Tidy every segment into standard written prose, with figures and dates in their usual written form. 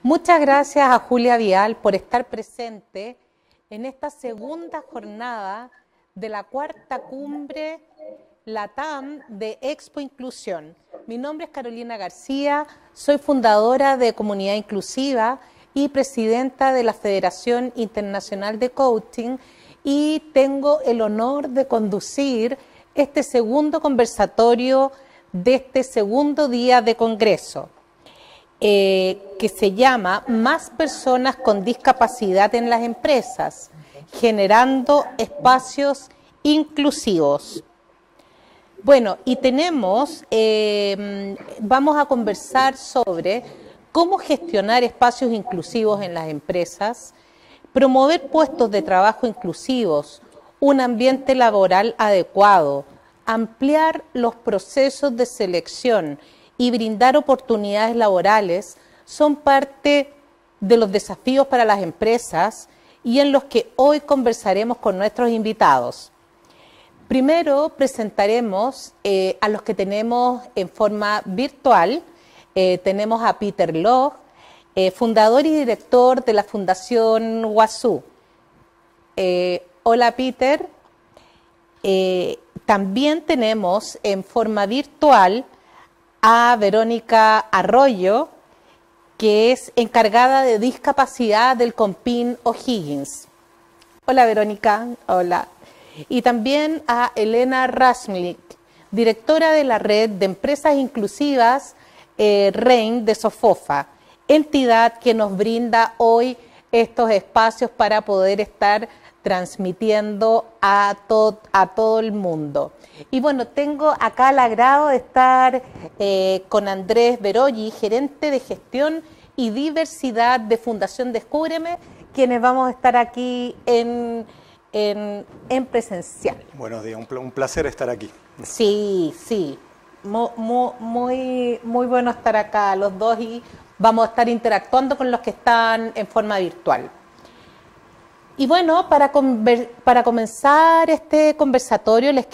Muchas gracias a Julia Vial por estar presente en esta segunda jornada de la cuarta cumbre LATAM de Expo Inclusión. Mi nombre es Carolina García, soy fundadora de Comunidad Inclusiva y presidenta de la Federación Internacional de Coaching y tengo el honor de conducir este segundo conversatorio de este segundo día de congreso. Que se llama Más personas con discapacidad en las empresas, generando espacios inclusivos. Bueno, y vamos a conversar sobre cómo gestionar espacios inclusivos en las empresas, promover puestos de trabajo inclusivos, un ambiente laboral adecuado, ampliar los procesos de selección y brindar oportunidades laborales son parte de los desafíos para las empresas y en los que hoy conversaremos con nuestros invitados. Primero presentaremos a los que tenemos en forma virtual. Tenemos a Peter Loch, fundador y director de la Fundación Wazoo. Hola Peter. También tenemos en forma virtual a Verónica Arroyo, que es encargada de discapacidad del CONPIN O'Higgins. Hola Verónica, hola. Y también a Elena Rasmlik, directora de la red de empresas inclusivas REIN de Sofofa, entidad que nos brinda hoy estos espacios para poder estar transmitiendo a todo el mundo. Y bueno, tengo acá el agrado de estar con Andrés Verolli, gerente de gestión y diversidad de Fundación Descúbreme, quienes vamos a estar aquí en presencial. Buenos días, un placer estar aquí. Sí, sí, muy bueno estar acá los dos y vamos a estar interactuando con los que están en forma virtual. Y bueno, para comenzar este conversatorio les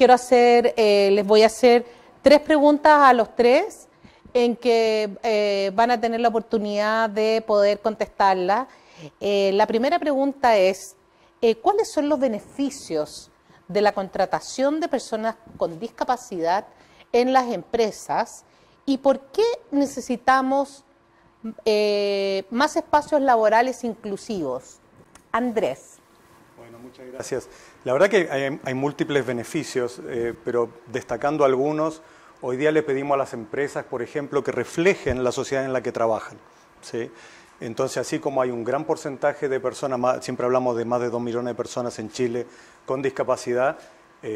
voy a hacer 3 preguntas a los 3 en que van a tener la oportunidad de poder contestarlas. La primera pregunta es, ¿cuáles son los beneficios de la contratación de personas con discapacidad en las empresas y por qué necesitamos más espacios laborales inclusivos? Andrés. Bueno, muchas gracias. La verdad que hay múltiples beneficios, pero destacando algunos, hoy día le pedimos a las empresas, por ejemplo, que reflejen la sociedad en la que trabajan, ¿sí? Entonces, así como hay un gran porcentaje de personas, siempre hablamos de más de 2 millones de personas en Chile con discapacidad,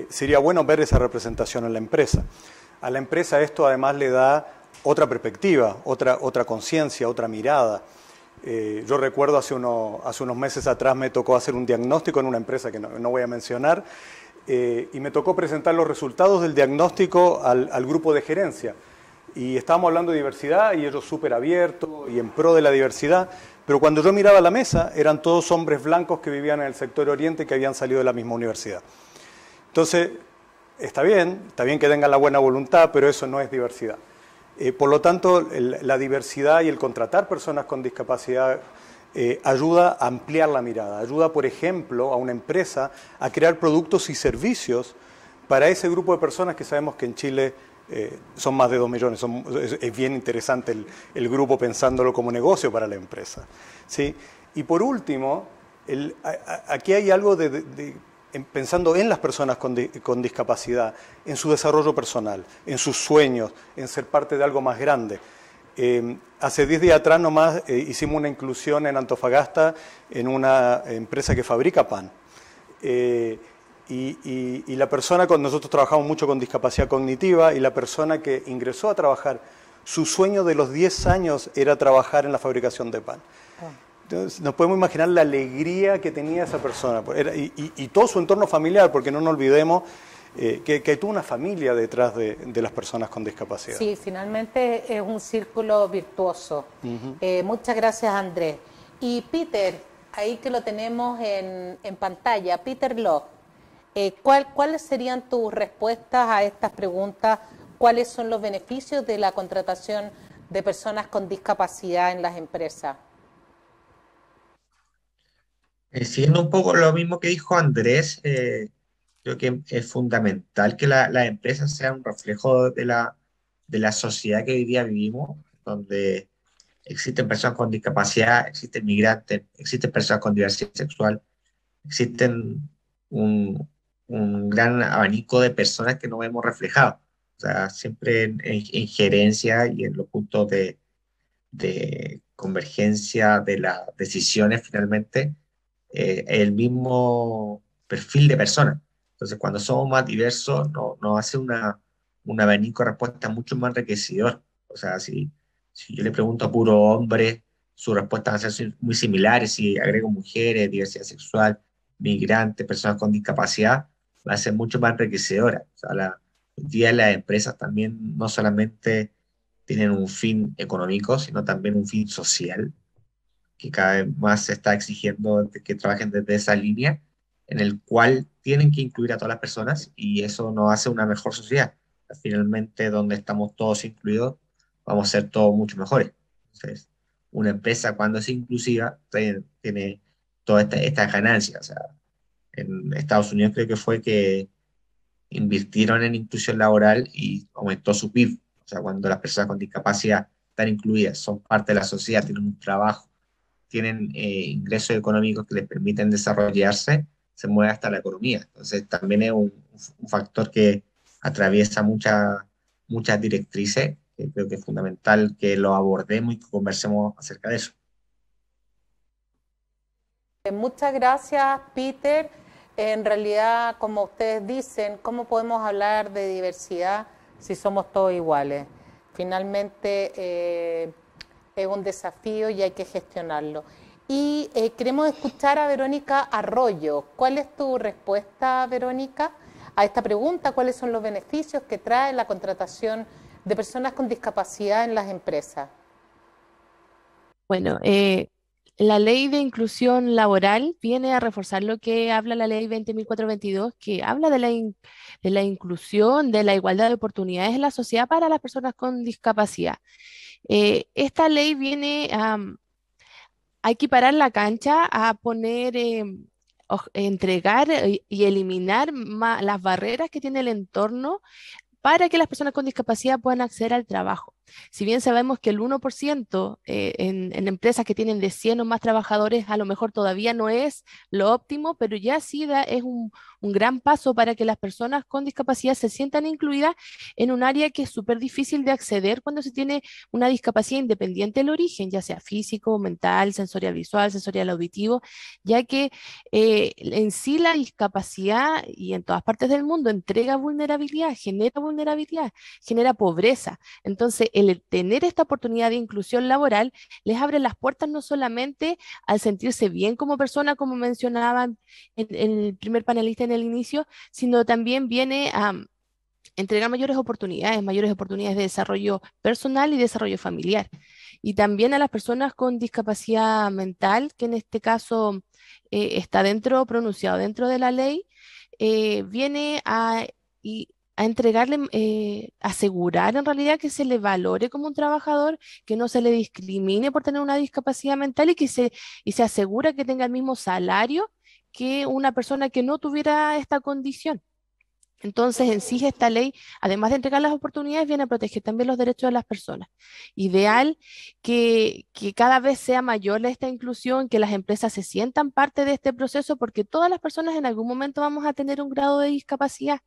sería bueno ver esa representación en la empresa. A la empresa esto además le da otra perspectiva, otra conciencia, otra mirada. Yo recuerdo hace unos meses atrás me tocó hacer un diagnóstico en una empresa que no voy a mencionar y me tocó presentar los resultados del diagnóstico al grupo de gerencia. Y estábamos hablando de diversidad y ellos súper abiertos y en pro de la diversidad, pero cuando yo miraba la mesa eran todos hombres blancos que vivían en el sector oriente que habían salido de la misma universidad. Entonces, está bien que tengan la buena voluntad, pero eso no es diversidad. Por lo tanto, la diversidad y el contratar personas con discapacidad ayuda a ampliar la mirada, ayuda, por ejemplo, a una empresa a crear productos y servicios para ese grupo de personas que sabemos que en Chile son más de 2 millones. Es bien interesante el grupo pensándolo como negocio para la empresa, ¿sí? Y por último, aquí hay algo pensando en las personas con discapacidad, en su desarrollo personal, en sus sueños, en ser parte de algo más grande. Hace 10 días atrás nomás hicimos una inclusión en Antofagasta en una empresa que fabrica pan. Y la persona nosotros trabajamos mucho con discapacidad cognitiva y la persona que ingresó a trabajar, su sueño de los 10 años era trabajar en la fabricación de pan. Entonces, nos podemos imaginar la alegría que tenía esa persona y todo su entorno familiar, porque no nos olvidemos que tuvo una familia detrás de las personas con discapacidad. Sí, finalmente es un círculo virtuoso. Muchas gracias, Andrés. Y Peter, ahí que lo tenemos en pantalla, Peter Loch, ¿cuáles serían tus respuestas a estas preguntas? ¿Cuáles son los beneficios de la contratación de personas con discapacidad en las empresas? Siguiendo un poco lo mismo que dijo Andrés, creo que es fundamental que las empresas sean un reflejo de la sociedad que hoy día vivimos, donde existen personas con discapacidad, existen migrantes, existen personas con diversidad sexual, existen un, un gran abanico de personas que no vemos reflejados. O sea, siempre en gerencia y en los puntos de convergencia de las decisiones finalmente, el mismo perfil de persona. Entonces, cuando somos más diversos, nos hace un abanico de respuestas mucho más enriquecedor. O sea, si yo le pregunto a puro hombre, sus respuestas van a ser muy similares. Si agrego mujeres, diversidad sexual, migrantes, personas con discapacidad, va a ser mucho más enriquecedora. O sea, hoy día las empresas también no solamente tienen un fin económico, sino también un fin social, que cada vez más se está exigiendo de que trabajen desde esa línea, en el cual tienen que incluir a todas las personas y eso nos hace una mejor sociedad. Finalmente, donde estamos todos incluidos, vamos a ser todos mucho mejores. Entonces, una empresa cuando es inclusiva tiene todas estas ganancias. O sea, en Estados Unidos creo que fue que invirtieron en inclusión laboral y aumentó su PIB. O sea, cuando las personas con discapacidad están incluidas, son parte de la sociedad, tienen un trabajo, tienen ingresos económicos que les permiten desarrollarse, se mueve hasta la economía. Entonces, también es un factor que atraviesa muchas directrices, que creo que es fundamental que lo abordemos y que conversemos acerca de eso. Muchas gracias, Peter. En realidad, como ustedes dicen, ¿cómo podemos hablar de diversidad si somos todos iguales? Finalmente, es un desafío y hay que gestionarlo. Y queremos escuchar a Verónica Arroyo. ¿Cuál es tu respuesta, Verónica, a esta pregunta? ¿Cuáles son los beneficios que trae la contratación de personas con discapacidad en las empresas? Bueno, la ley de inclusión laboral viene a reforzar lo que habla la ley 20.422, que habla de la inclusión, de la igualdad de oportunidades en la sociedad para las personas con discapacidad. Esta ley viene a equiparar la cancha, a poner, entregar y eliminar las barreras que tiene el entorno para que las personas con discapacidad puedan acceder al trabajo. Si bien sabemos que el 1% en empresas que tienen de 100 o más trabajadores a lo mejor todavía no es lo óptimo, pero ya sí es un gran paso para que las personas con discapacidad se sientan incluidas en un área que es súper difícil de acceder cuando se tiene una discapacidad independiente del origen, ya sea físico, mental, sensorial visual, sensorial auditivo, ya que en sí la discapacidad y en todas partes del mundo entrega vulnerabilidad, genera pobreza. Entonces, el tener esta oportunidad de inclusión laboral les abre las puertas no solamente al sentirse bien como persona, como mencionaban en el primer panelista en el inicio, sino también viene a entregar mayores oportunidades de desarrollo personal y desarrollo familiar. Y también a las personas con discapacidad mental, que en este caso está pronunciado dentro de la ley, viene a entregarle, asegurar en realidad que se le valore como un trabajador, que no se le discrimine por tener una discapacidad mental y se asegura que tenga el mismo salario que una persona que no tuviera esta condición. Entonces, en sí, esta ley, además de entregar las oportunidades, viene a proteger también los derechos de las personas. Ideal que cada vez sea mayor esta inclusión, que las empresas se sientan parte de este proceso, porque todas las personas en algún momento vamos a tener un grado de discapacidad.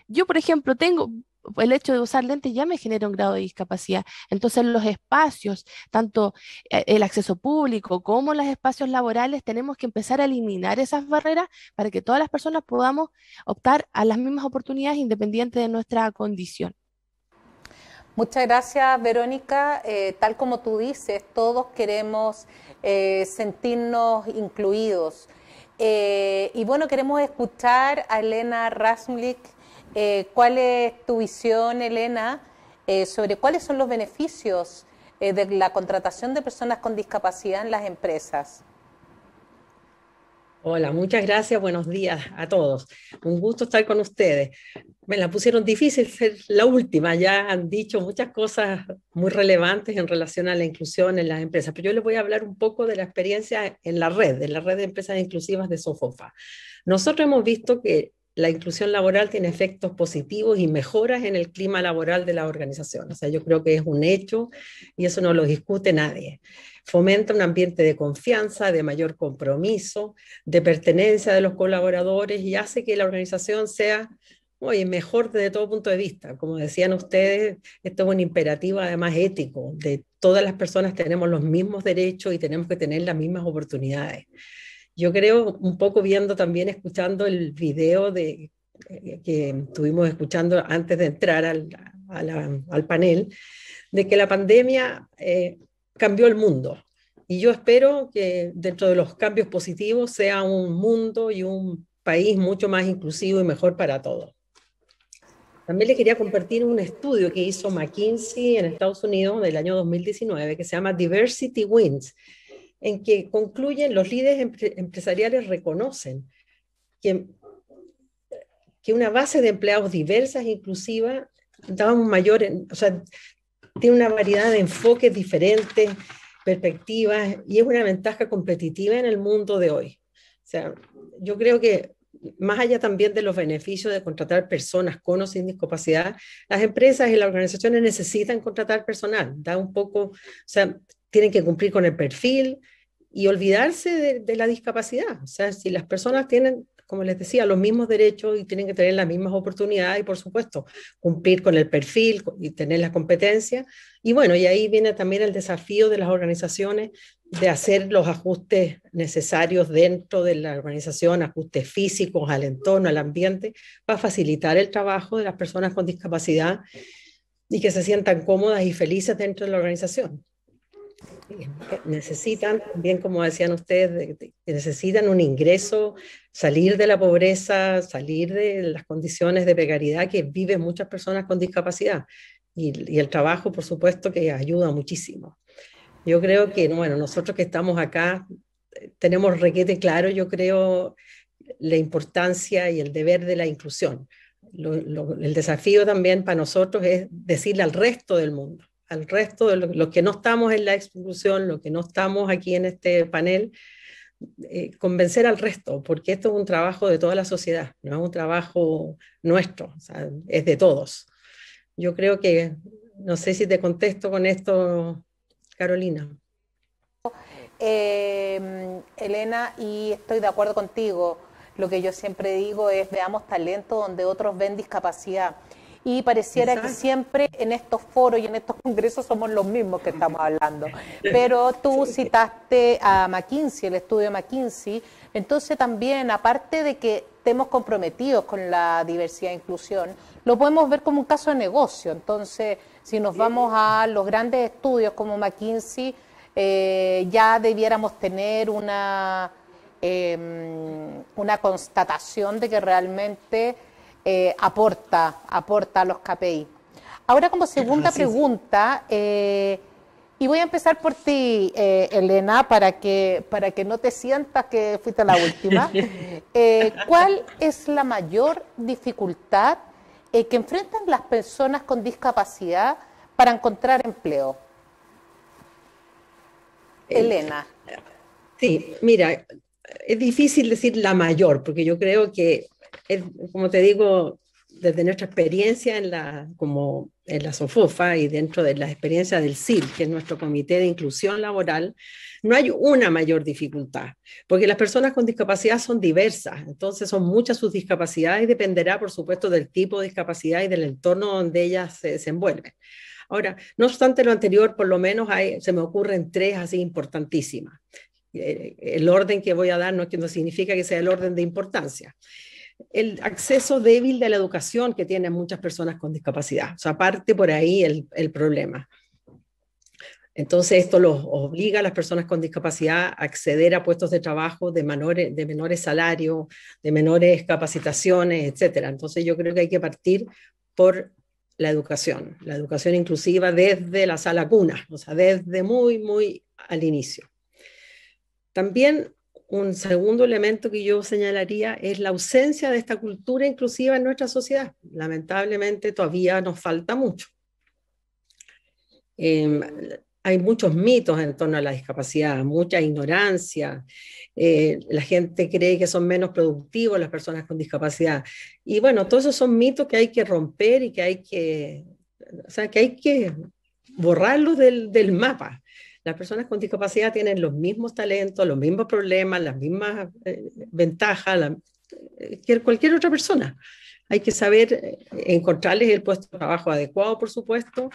Yo, por ejemplo, tengo el hecho de usar lentes ya me genera un grado de discapacidad. Entonces, los espacios, tanto el acceso público como los espacios laborales, tenemos que empezar a eliminar esas barreras para que todas las personas podamos optar a las mismas oportunidades independiente de nuestra condición. Muchas gracias, Verónica. Tal como tú dices, todos queremos sentirnos incluidos. Y bueno, queremos escuchar a Elena Rasmlik. ¿Cuál es tu visión, Elena, sobre cuáles son los beneficios de la contratación de personas con discapacidad en las empresas? Hola, muchas gracias, buenos días a todos. Un gusto estar con ustedes. Me la pusieron difícil ser la última, ya han dicho muchas cosas muy relevantes en relación a la inclusión en las empresas, pero yo les voy a hablar un poco de la experiencia en la red de empresas inclusivas de Sofofa. Nosotros hemos visto que la inclusión laboral tiene efectos positivos y mejoras en el clima laboral de la organización. O sea, yo creo que es un hecho y eso no lo discute nadie. Fomenta un ambiente de confianza, de mayor compromiso, de pertenencia de los colaboradores y hace que la organización sea, oye, mejor desde todo punto de vista. Como decían ustedes, esto es un imperativo además ético, de todas las personas tenemos los mismos derechos y tenemos que tener las mismas oportunidades. Yo creo, un poco viendo también, escuchando el video que estuvimos escuchando antes de entrar al panel, de que la pandemia cambió el mundo. Y yo espero que dentro de los cambios positivos sea un mundo y un país mucho más inclusivo y mejor para todos. También le quería compartir un estudio que hizo McKinsey en Estados Unidos del año 2019 que se llama Diversity Wins, en que concluyen, los líderes empresariales reconocen que, que una base de empleados diversas e inclusiva da un mayor, o sea, tiene una variedad de enfoques diferentes, perspectivas, y es una ventaja competitiva en el mundo de hoy. O sea, yo creo que más allá también de los beneficios de contratar personas con o sin discapacidad, las empresas y las organizaciones necesitan contratar personal. Da un poco, o sea, tienen que cumplir con el perfil y olvidarse de la discapacidad. O sea, si las personas tienen, como les decía, los mismos derechos y tienen que tener las mismas oportunidades y, por supuesto, cumplir con el perfil y tener las competencias. Y bueno, y ahí viene también el desafío de las organizaciones de hacer los ajustes necesarios dentro de la organización, ajustes físicos al entorno, al ambiente, para facilitar el trabajo de las personas con discapacidad y que se sientan cómodas y felices dentro de la organización. Necesitan, bien como decían ustedes, necesitan un ingreso, salir de la pobreza, salir de las condiciones de precariedad que viven muchas personas con discapacidad. Y el trabajo, por supuesto, que ayuda muchísimo. Yo creo que, bueno, nosotros que estamos acá tenemos requete claro, yo creo, la importancia y el deber de la inclusión. El desafío también para nosotros es decirle al resto del mundo, al resto de los que no estamos en la exclusión, los que no estamos aquí en este panel, convencer al resto, porque esto es un trabajo de toda la sociedad, no es un trabajo nuestro, o sea, es de todos. Yo creo que, no sé si te contesto con esto, Carolina. Elena, y estoy de acuerdo contigo. Lo que yo siempre digo es veamos talento donde otros ven discapacidad. Y pareciera Exacto. que siempre en estos foros y en estos congresos somos los mismos que estamos hablando. Pero tú citaste a McKinsey, el estudio McKinsey, entonces también, aparte de que estemos comprometidos con la diversidad e inclusión, lo podemos ver como un caso de negocio. Entonces, si nos vamos a los grandes estudios como McKinsey, ya debiéramos tener una constatación de que realmente aporta a los KPI. Ahora, como segunda pregunta, y voy a empezar por ti, Elena, para que no te sientas que fuiste la última. ¿Cuál es la mayor dificultad que enfrentan las personas con discapacidad para encontrar empleo? Elena. Sí, mira, es difícil decir la mayor, porque yo creo que, como te digo, desde nuestra experiencia como en la SOFOFA y dentro de la experiencia del CIL, que es nuestro Comité de Inclusión Laboral, no hay una mayor dificultad, porque las personas con discapacidad son diversas, entonces son muchas sus discapacidades y dependerá, por supuesto, del tipo de discapacidad y del entorno donde ellas se desenvuelven. Ahora, no obstante lo anterior, por lo menos se me ocurren tres así importantísimas. El orden que voy a dar no significa que sea el orden de importancia. El acceso débil de la educación que tienen muchas personas con discapacidad. O sea, parte por ahí el problema. Entonces, esto los obliga a las personas con discapacidad a acceder a puestos de trabajo de menores salarios, de menores capacitaciones, etc. Entonces, yo creo que hay que partir por la educación inclusiva desde la sala cuna, o sea, desde muy, muy al inicio. También un segundo elemento que yo señalaría es la ausencia de esta cultura inclusiva en nuestra sociedad. Lamentablemente todavía nos falta mucho. Hay muchos mitos en torno a la discapacidad, mucha ignorancia. La gente cree que son menos productivos las personas con discapacidad. Y bueno, todos esos son mitos que hay que romper y que hay que borrarlos del mapa. Las personas con discapacidad tienen los mismos talentos, los mismos problemas, las mismas ventajas que cualquier otra persona. Hay que saber encontrarles el puesto de trabajo adecuado, por supuesto,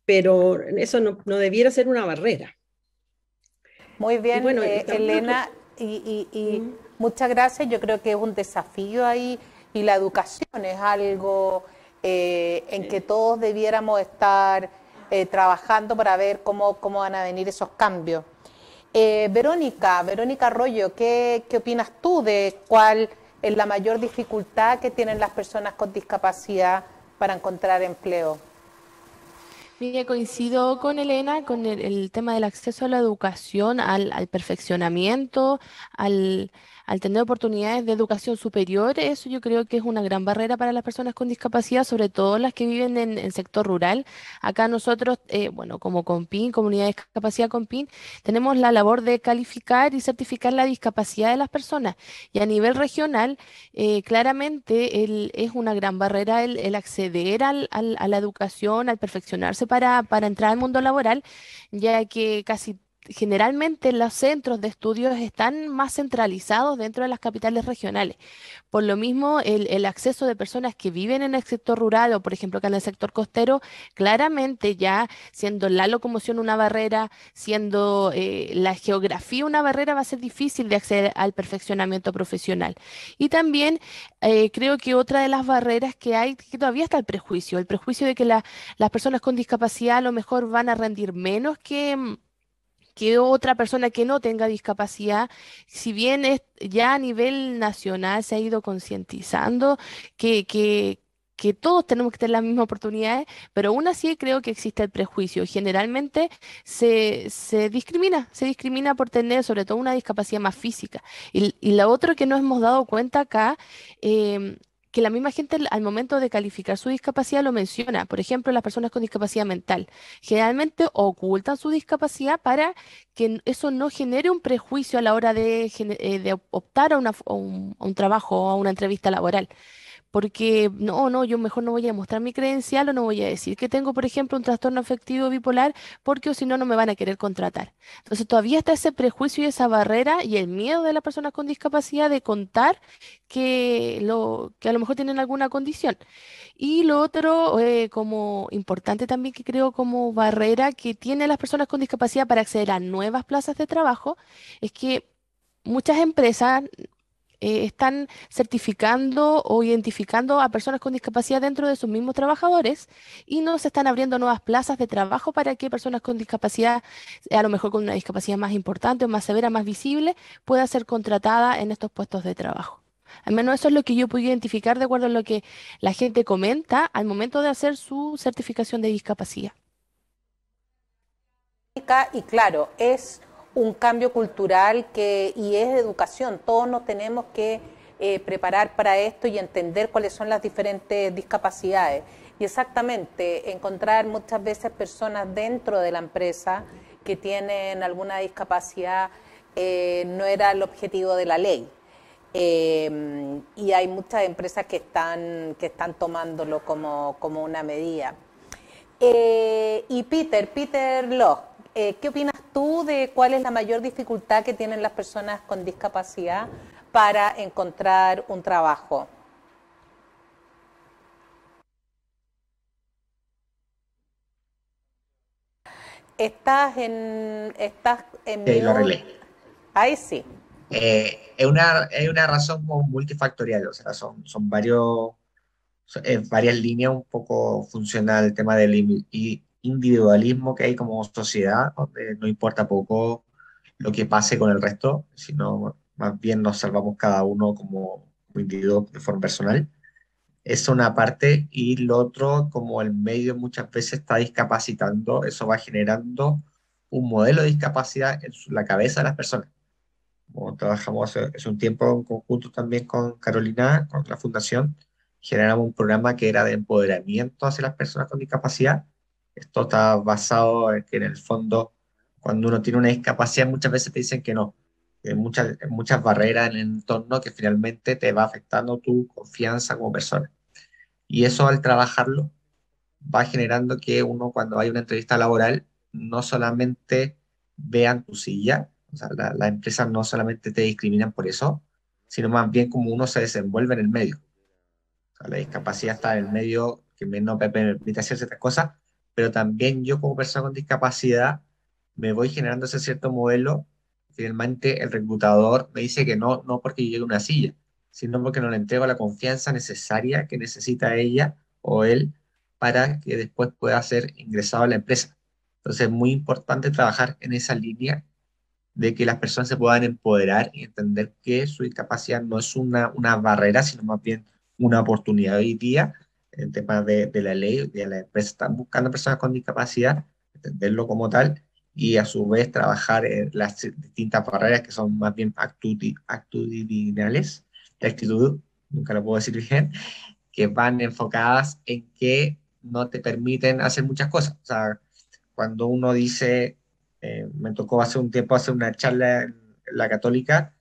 pero eso no debiera ser una barrera. Muy bien, bueno, Elena, muchas gracias. Yo creo que es un desafío ahí y la educación es algo en que todos debiéramos estar trabajando para ver cómo van a venir esos cambios. Verónica Arroyo, ¿qué opinas tú de cuál es la mayor dificultad que tienen las personas con discapacidad para encontrar empleo? Mira, coincido con Elena con el tema del acceso a la educación, al perfeccionamiento, al tener oportunidades de educación superior. Eso yo creo que es una gran barrera para las personas con discapacidad, sobre todo las que viven en sector rural. Acá nosotros, bueno, como CONPIN, Comunidad de Discapacidad CONPIN, tenemos la labor de calificar y certificar la discapacidad de las personas. Y a nivel regional, claramente es una gran barrera el acceder a la educación, al perfeccionarse para entrar al mundo laboral, ya que casi generalmente los centros de estudios están más centralizados dentro de las capitales regionales. Por lo mismo, el acceso de personas que viven en el sector rural o, por ejemplo, acá en el sector costero, claramente ya siendo la locomoción una barrera, siendo la geografía una barrera, va a ser difícil de acceder al perfeccionamiento profesional. Y también creo que otra de las barreras que hay, que todavía está el prejuicio de que las personas con discapacidad a lo mejor van a rendir menos que otra persona que no tenga discapacidad, si bien ya a nivel nacional se ha ido concientizando que, que, que todos tenemos que tener las mismas oportunidades, pero aún así creo que existe el prejuicio. Generalmente se discrimina por tener sobre todo una discapacidad más física. Y la otra que nos hemos dado cuenta acá, que la misma gente al momento de calificar su discapacidad lo menciona. Por ejemplo, las personas con discapacidad mental generalmente ocultan su discapacidad para que eso no genere un prejuicio a la hora de optar a un trabajo o a una entrevista laboral. Porque no, yo mejor no voy a mostrar mi credencial o no voy a decir que tengo, por ejemplo, un trastorno afectivo bipolar, porque o si no, no me van a querer contratar. Entonces todavía está ese prejuicio y esa barrera y el miedo de las personas con discapacidad de contar que a lo mejor tienen alguna condición. Y lo otro, como importante también que creo como barrera que tienen las personas con discapacidad para acceder a nuevas plazas de trabajo, es que muchas empresas están certificando o identificando a personas con discapacidad dentro de sus mismos trabajadores y no se están abriendo nuevas plazas de trabajo para que personas con discapacidad, a lo mejor con una discapacidad más importante o más severa, más visible, pueda ser contratada en estos puestos de trabajo. Al menos eso es lo que yo puedo identificar de acuerdo a lo que la gente comenta al momento de hacer su certificación de discapacidad. Y claro, es un cambio cultural y es educación. Todos nos tenemos que preparar para esto y entender cuáles son las diferentes discapacidades. Y exactamente, encontrar muchas veces personas dentro de la empresa que tienen alguna discapacidad no era el objetivo de la ley. Y hay muchas empresas que están tomándolo como una medida. Y Peter Locke, ¿qué opinas tú de cuál es la mayor dificultad que tienen las personas con discapacidad para encontrar un trabajo? Estás en Sí, lo mute. arreglé. Ahí sí. Es una razón como multifactorial, o sea, son varias líneas, un poco funciona el tema del individualismo que hay como sociedad, donde no importa poco lo que pase con el resto, sino más bien nos salvamos cada uno como individuo de forma personal. Es una parte, y lo otro, como el medio muchas veces está discapacitando, eso va generando un modelo de discapacidad en la cabeza de las personas. como trabajamos hace un tiempo en conjunto también con Carolina, con la Fundación, generamos un programa que era de empoderamiento hacia las personas con discapacidad. Esto está basado en que en el fondo, cuando uno tiene una discapacidad, muchas veces te dicen que no, que hay muchas barreras en el entorno que finalmente te va afectando tu confianza como persona. Y eso al trabajarlo va generando que uno cuando hay una entrevista laboral no solamente vean tu silla, o sea, las empresas no solamente te discriminan por eso, sino más bien como uno se desenvuelve en el medio. O sea, la discapacidad está en el medio que no me permite hacer ciertas cosas, pero también yo como persona con discapacidad me voy generando ese cierto modelo. Finalmente el reclutador me dice que no, no porque yo llegue a una silla, sino porque no le entrego la confianza necesaria que necesita ella o él para que después pueda ser ingresado a la empresa. Entonces es muy importante trabajar en esa línea de que las personas se puedan empoderar y entender que su discapacidad no es una barrera, sino más bien una oportunidad hoy día. En temas de la ley, de la empresa están buscando personas con discapacidad, entenderlo como tal, y a su vez trabajar en las distintas barreras que son más bien actitudinales, de actitud, nunca lo puedo decir bien, que van enfocadas en que no te permiten hacer muchas cosas. O sea, cuando uno dice, me tocó hace un tiempo hacer una charla en la Católica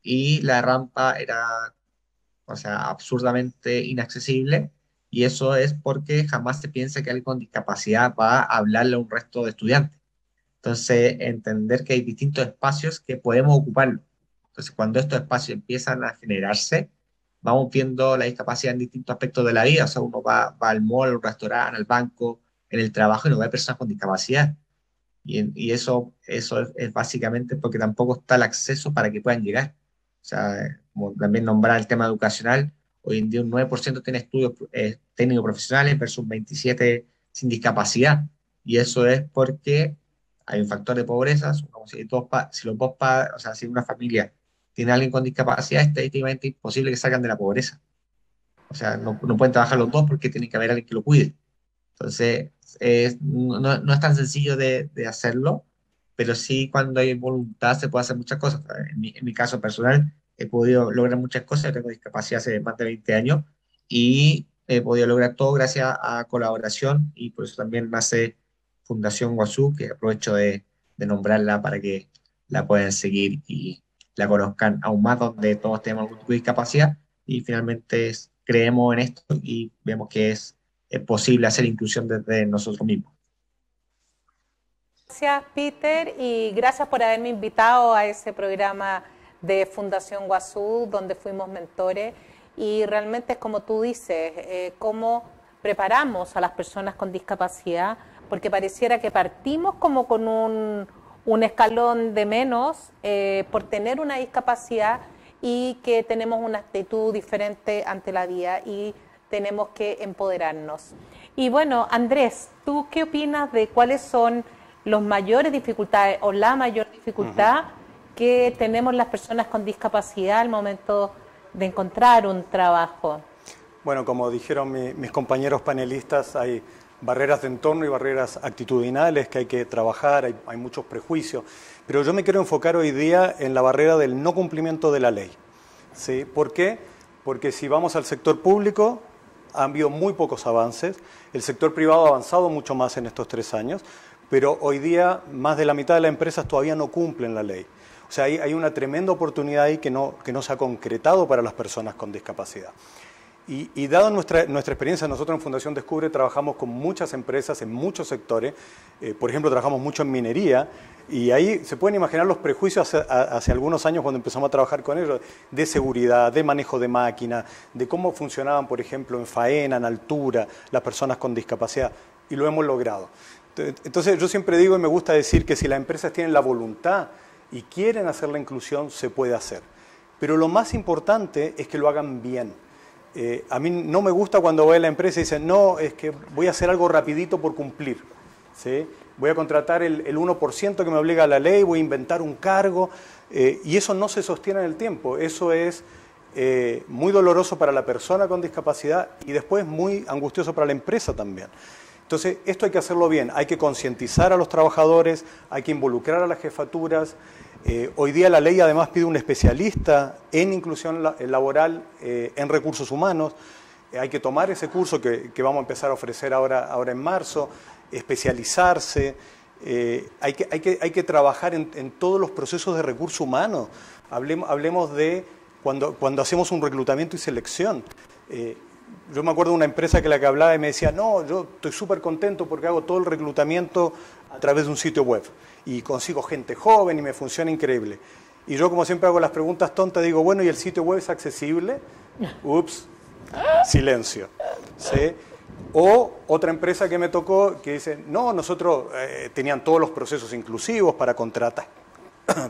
y la rampa era, o sea, absurdamente inaccesible, y eso es porque jamás se piensa que alguien con discapacidad va a hablarle a un resto de estudiantes. Entonces, entender que hay distintos espacios que podemos ocuparlo. Entonces, cuando estos espacios empiezan a generarse, vamos viendo la discapacidad en distintos aspectos de la vida. O sea, uno va al mall, al restaurante, al banco, en el trabajo y no ve personas con discapacidad. Y eso es básicamente porque tampoco está el acceso para que puedan llegar. O sea, como también nombrar el tema educacional, hoy en día un 9% tiene estudios técnicos profesionales versus 27% sin discapacidad. Y eso es porque hay un factor de pobreza, como si los dos padres, o sea, si una familia tiene a alguien con discapacidad, es estadísticamente imposible que salgan de la pobreza. O sea, no pueden trabajar los dos porque tiene que haber alguien que lo cuide. Entonces, no es tan sencillo de hacerlo, pero sí cuando hay voluntad se puede hacer muchas cosas. En mi caso personal, he podido lograr muchas cosas. Yo tengo discapacidad hace más de 20 años y he podido lograr todo gracias a colaboración, y por eso también nace Fundación Guazú, que aprovecho de nombrarla para que la puedan seguir y la conozcan aún más, donde todos tenemos algún tipo de discapacidad y finalmente creemos en esto y vemos que es posible hacer inclusión desde nosotros mismos. Gracias, Peter, y gracias por haberme invitado a ese programa de Fundación Guazú, donde fuimos mentores. Y realmente es como tú dices, cómo preparamos a las personas con discapacidad, porque pareciera que partimos como con un escalón de menos por tener una discapacidad, y que tenemos una actitud diferente ante la vida y tenemos que empoderarnos. Y bueno, Andrés, ¿tú qué opinas de cuáles son las mayores dificultades o la mayor dificultad que tenemos las personas con discapacidad al momento de encontrar un trabajo? Bueno, como dijeron mis compañeros panelistas, hay barreras de entorno y barreras actitudinales que hay que trabajar, hay muchos prejuicios, pero yo me quiero enfocar hoy día en la barrera del no cumplimiento de la ley. ¿Sí? ¿Por qué? Porque si vamos al sector público, han habido muy pocos avances, el sector privado ha avanzado mucho más en estos 3 años, pero hoy día más de la mitad de las empresas todavía no cumplen la ley. O sea, hay una tremenda oportunidad ahí que no se ha concretado para las personas con discapacidad. Y dado nuestra experiencia, nosotros en Fundación Descubre trabajamos con muchas empresas en muchos sectores. Por ejemplo, trabajamos mucho en minería, y ahí se pueden imaginar los prejuicios hace algunos años cuando empezamos a trabajar con ellos, de seguridad, de manejo de máquinas, de cómo funcionaban, por ejemplo, en faena, en altura, las personas con discapacidad, y lo hemos logrado. Entonces yo siempre digo y me gusta decir que si las empresas tienen la voluntad y quieren hacer la inclusión, se puede hacer. Pero lo más importante es que lo hagan bien. A mí no me gusta cuando voy a la empresa y dicen, no, es que voy a hacer algo rapidito por cumplir, ¿sí? Voy a contratar el 1% que me obliga a la ley, voy a inventar un cargo, y eso no se sostiene en el tiempo. Eso es muy doloroso para la persona con discapacidad y después muy angustioso para la empresa también. Entonces, esto hay que hacerlo bien, hay que concientizar a los trabajadores, hay que involucrar a las jefaturas, Hoy día la ley además pide un especialista en inclusión laboral, en recursos humanos. Hay que tomar ese curso que vamos a empezar a ofrecer ahora en marzo, especializarse. Hay que trabajar en todos los procesos de recursos humanos. Hablemos de cuando hacemos un reclutamiento y selección. Yo me acuerdo de una empresa que hablaba y me decía, no, yo estoy súper contento porque hago todo el reclutamiento a través de un sitio web y consigo gente joven y me funciona increíble. Y yo, como siempre hago las preguntas tontas, digo, bueno, ¿y el sitio web es accesible? Ups, silencio. ¿Sí? O otra empresa que me tocó que dice, no, nosotros tenían todos los procesos inclusivos para contratar,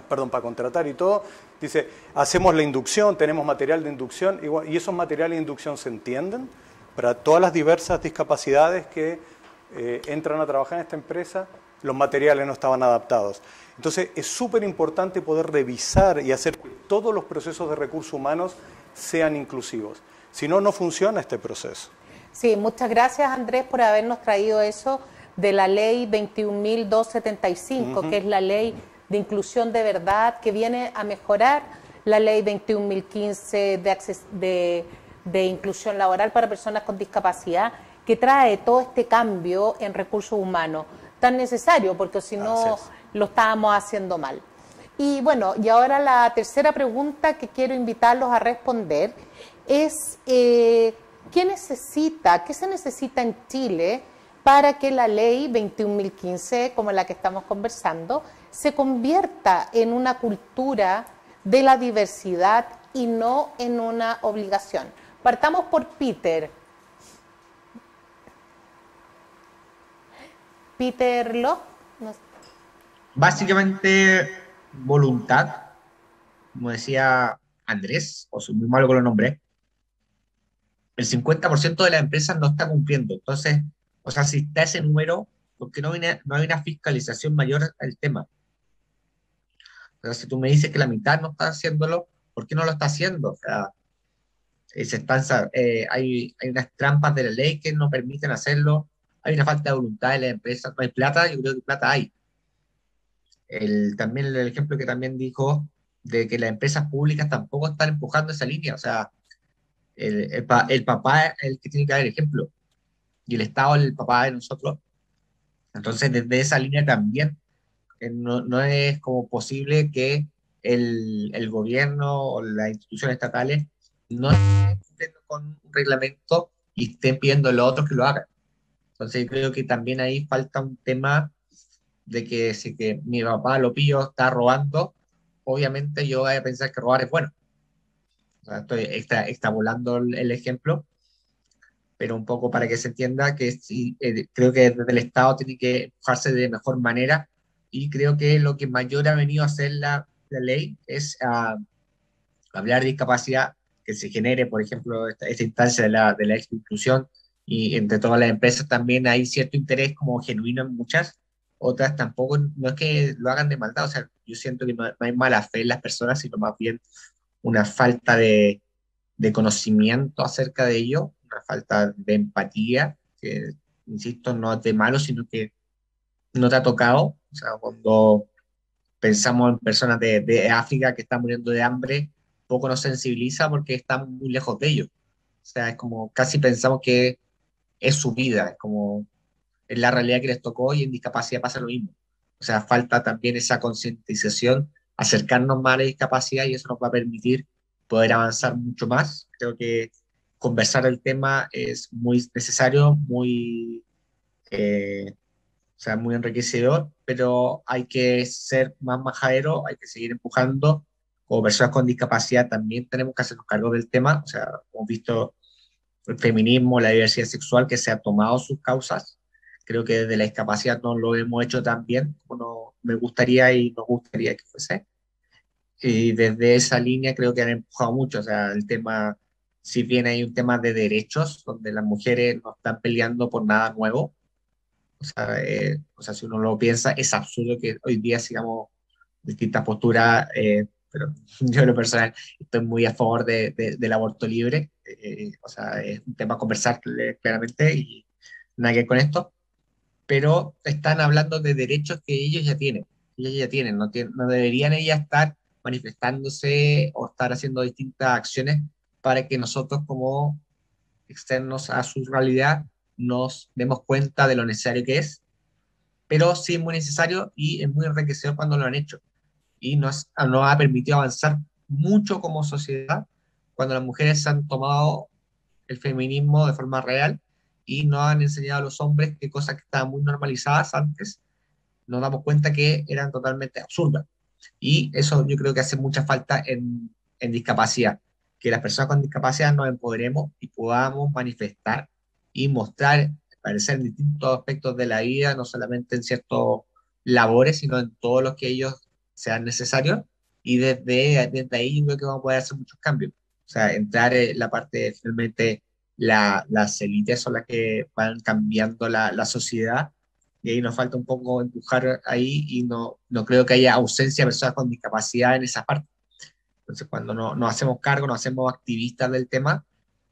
para contratar y todo. Dice, hacemos la inducción, tenemos material de inducción, y esos materiales de inducción se entienden para todas las diversas discapacidades que entran a trabajar en esta empresa. Los materiales no estaban adaptados. Entonces, es súper importante poder revisar y hacer que todos los procesos de recursos humanos sean inclusivos. Si no, no funciona este proceso. Sí, muchas gracias, Andrés, por habernos traído eso de la ley 21.275, que es la ley de inclusión de verdad, que viene a mejorar la ley 21.015 de inclusión laboral para personas con discapacidad, que trae todo este cambio en recursos humanos, tan necesario, porque si no lo estábamos haciendo mal. Y bueno, y ahora la tercera pregunta que quiero invitarlos a responder es, ¿qué se necesita en Chile para que la ley 21.015, como la que estamos conversando, se convierta en una cultura de la diversidad y no en una obligación? Partamos por Peter. Peter Locke. No sé. Básicamente, voluntad, como decía Andrés, o soy muy malo con los nombres, el 50% de las empresas no está cumpliendo. Entonces, o sea, si está ese número, porque no hay una fiscalización mayor al tema. O sea, si tú me dices que la mitad no está haciéndolo, ¿por qué no lo está haciendo? O sea, hay unas trampas de la ley que no permiten hacerlo, hay una falta de voluntad de las empresas, no hay plata, yo creo que plata hay. También el ejemplo que también dijo de que las empresas públicas tampoco están empujando esa línea, o sea, el papá es el que tiene que dar el ejemplo, y el Estado es el papá de nosotros. Entonces, desde esa línea también, no es como posible que el gobierno o las instituciones estatales no estén cumpliendo con un reglamento y estén pidiendo a los otros que lo hagan. Entonces, creo que también ahí falta un tema de que si que mi papá lo pillo está robando, obviamente yo voy a pensar que robar es bueno. O sea, estoy extrapolando el ejemplo, pero un poco para que se entienda que sí, creo que desde el Estado tiene que empujarse de mejor manera, y creo que lo que mayor ha venido a hacer la ley es hablar de discapacidad, que se genere, por ejemplo, esta instancia de la inclusión, y entre todas las empresas también hay cierto interés como genuino en muchas, otras tampoco, no es que lo hagan de maldad, o sea, yo siento que no hay mala fe en las personas, sino más bien una falta de conocimiento acerca de ello, una falta de empatía, que, insisto, no es de malo, sino que no te ha tocado. O sea, cuando pensamos en personas de África que están muriendo de hambre, poco nos sensibiliza porque estamos muy lejos de ellos. O sea, es como casi pensamos que es su vida, es como es la realidad que les tocó, y en discapacidad pasa lo mismo. O sea, falta también esa concientización, acercarnos más a la discapacidad, y eso nos va a permitir poder avanzar mucho más. Creo que conversar el tema es muy necesario, o sea, muy enriquecedor, pero hay que ser más majadero, hay que seguir empujando. Como personas con discapacidad también tenemos que hacernos cargo del tema. O sea, hemos visto el feminismo, la diversidad sexual, que se ha tomado sus causas. Creo que desde la discapacidad no lo hemos hecho tan bien como me gustaría y nos gustaría que fuese. Y desde esa línea creo que han empujado mucho. O sea, el tema, si bien hay un tema de derechos, donde las mujeres no están peleando por nada nuevo. O sea, si uno lo piensa, es absurdo que hoy día sigamos distintas posturas, pero yo en lo personal estoy muy a favor del aborto libre. O sea, es un tema a conversar claramente, y nada que ver con esto, pero están hablando de derechos que ellos ya tienen. ellas ya tienen, no deberían ellas estar manifestándose o estar haciendo distintas acciones para que nosotros como externos a su realidad nos demos cuenta de lo necesario que es, pero sí es muy necesario y es muy enriquecedor cuando lo han hecho. Y nos ha permitido avanzar mucho como sociedad cuando las mujeres han tomado el feminismo de forma real y nos han enseñado a los hombres que cosas que estaban muy normalizadas antes, nos damos cuenta que eran totalmente absurdas. Y eso yo creo que hace mucha falta en discapacidad, que las personas con discapacidad nos empoderemos y podamos manifestar y mostrar, parecer en distintos aspectos de la vida, no solamente en ciertos labores, sino en todos los que ellos sean necesarios. Y desde ahí yo creo que vamos a poder hacer muchos cambios. O sea, entrar en la parte, finalmente, las élites son las que van cambiando la sociedad y ahí nos falta un poco empujar ahí y no creo que haya ausencia de personas con discapacidad en esa parte. Entonces, cuando nos hacemos cargo, nos hacemos activistas del tema,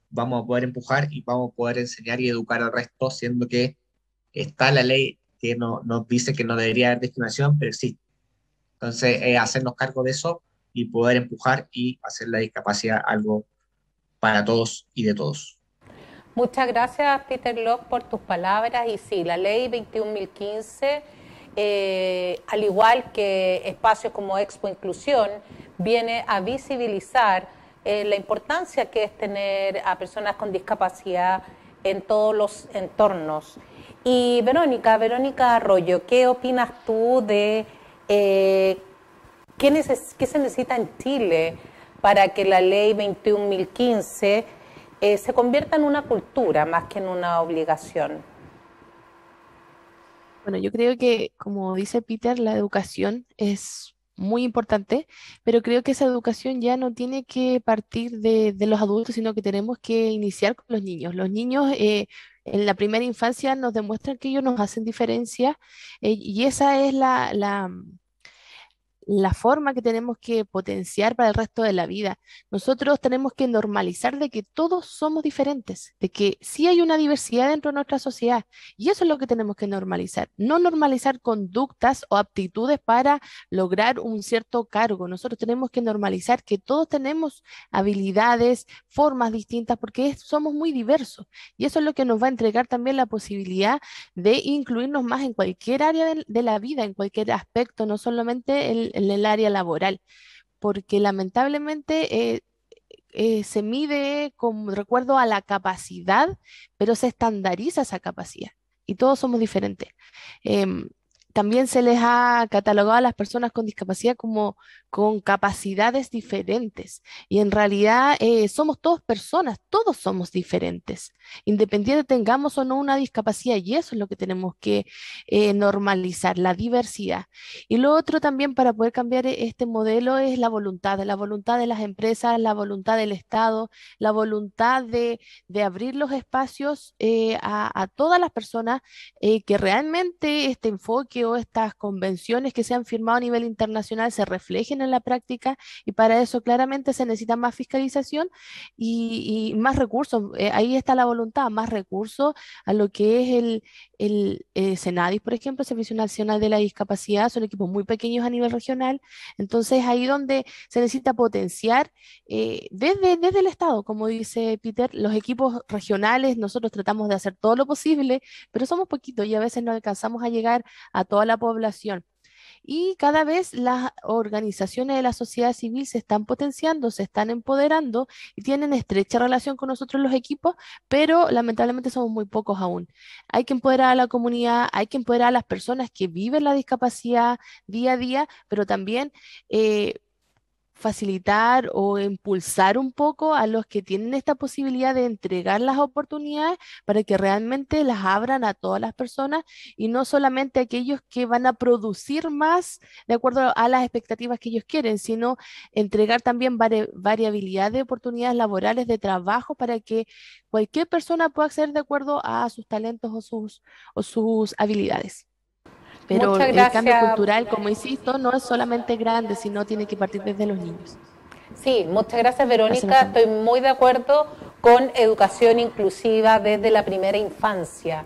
vamos a poder empujar y vamos a poder enseñar y educar al resto, siendo que está la ley que nos dice que no debería haber discriminación, pero existe. Entonces, hacernos cargo de eso y poder empujar y hacer la discapacidad algo para todos y de todos. Muchas gracias, Peter Locke, por tus palabras. Y sí, la ley 21.015, al igual que espacios como Expo Inclusión, viene a visibilizar la importancia que es tener a personas con discapacidad en todos los entornos. Y Verónica Arroyo, ¿qué opinas tú de qué se necesita en Chile para que la ley 21.015 se convierta en una cultura más que en una obligación? Bueno, yo creo que, como dice Peter, la educación es muy importante, pero creo que esa educación ya no tiene que partir de los adultos, sino que tenemos que iniciar con los niños. Los niños en la primera infancia nos demuestran que ellos nos hacen diferencia y esa es la forma que tenemos que potenciar para el resto de la vida. Nosotros tenemos que normalizar de que todos somos diferentes, de que sí hay una diversidad dentro de nuestra sociedad y eso es lo que tenemos que normalizar. No normalizar conductas o aptitudes para lograr un cierto cargo. Nosotros tenemos que normalizar que todos tenemos habilidades, formas distintas porque somos muy diversos y eso es lo que nos va a entregar también la posibilidad de incluirnos más en cualquier área de la vida, en cualquier aspecto, no solamente en el área laboral, porque lamentablemente se mide con recuerdo a la capacidad, pero se estandariza esa capacidad y todos somos diferentes. Em, También se les ha catalogado a las personas con discapacidad como con capacidades diferentes y en realidad somos todos personas, todos somos diferentes, independiente tengamos o no una discapacidad y eso es lo que tenemos que normalizar, la diversidad. Y lo otro también para poder cambiar este modelo es la voluntad de las empresas, la voluntad del Estado, la voluntad de abrir los espacios a todas las personas que realmente este enfoque o estas convenciones que se han firmado a nivel internacional se reflejen en la práctica y para eso claramente se necesita más fiscalización y más recursos. Ahí está la voluntad, más recursos a lo que es el Senadis, por ejemplo, Servicio Nacional de la Discapacidad, son equipos muy pequeños a nivel regional, entonces ahí donde se necesita potenciar desde el Estado, como dice Peter, los equipos regionales, nosotros tratamos de hacer todo lo posible, pero somos poquitos y a veces no alcanzamos a llegar a toda la población. Y cada vez las organizaciones de la sociedad civil se están potenciando, se están empoderando y tienen estrecha relación con nosotros los equipos, pero lamentablemente somos muy pocos aún. Hay que empoderar a la comunidad, hay que empoderar a las personas que viven la discapacidad día a día, pero también facilitar o impulsar un poco a los que tienen esta posibilidad de entregar las oportunidades para que realmente las abran a todas las personas y no solamente a aquellos que van a producir más de acuerdo a las expectativas que ellos quieren, sino entregar también variabilidad de oportunidades laborales de trabajo para que cualquier persona pueda acceder de acuerdo a sus talentos o sus habilidades. Pero Muchas el cambio gracias. cultural, como insisto, no es solamente grande, sino tiene que partir desde los niños. Sí, muchas gracias, Verónica. Hacemos Estoy muy de acuerdo con educación inclusiva desde la primera infancia,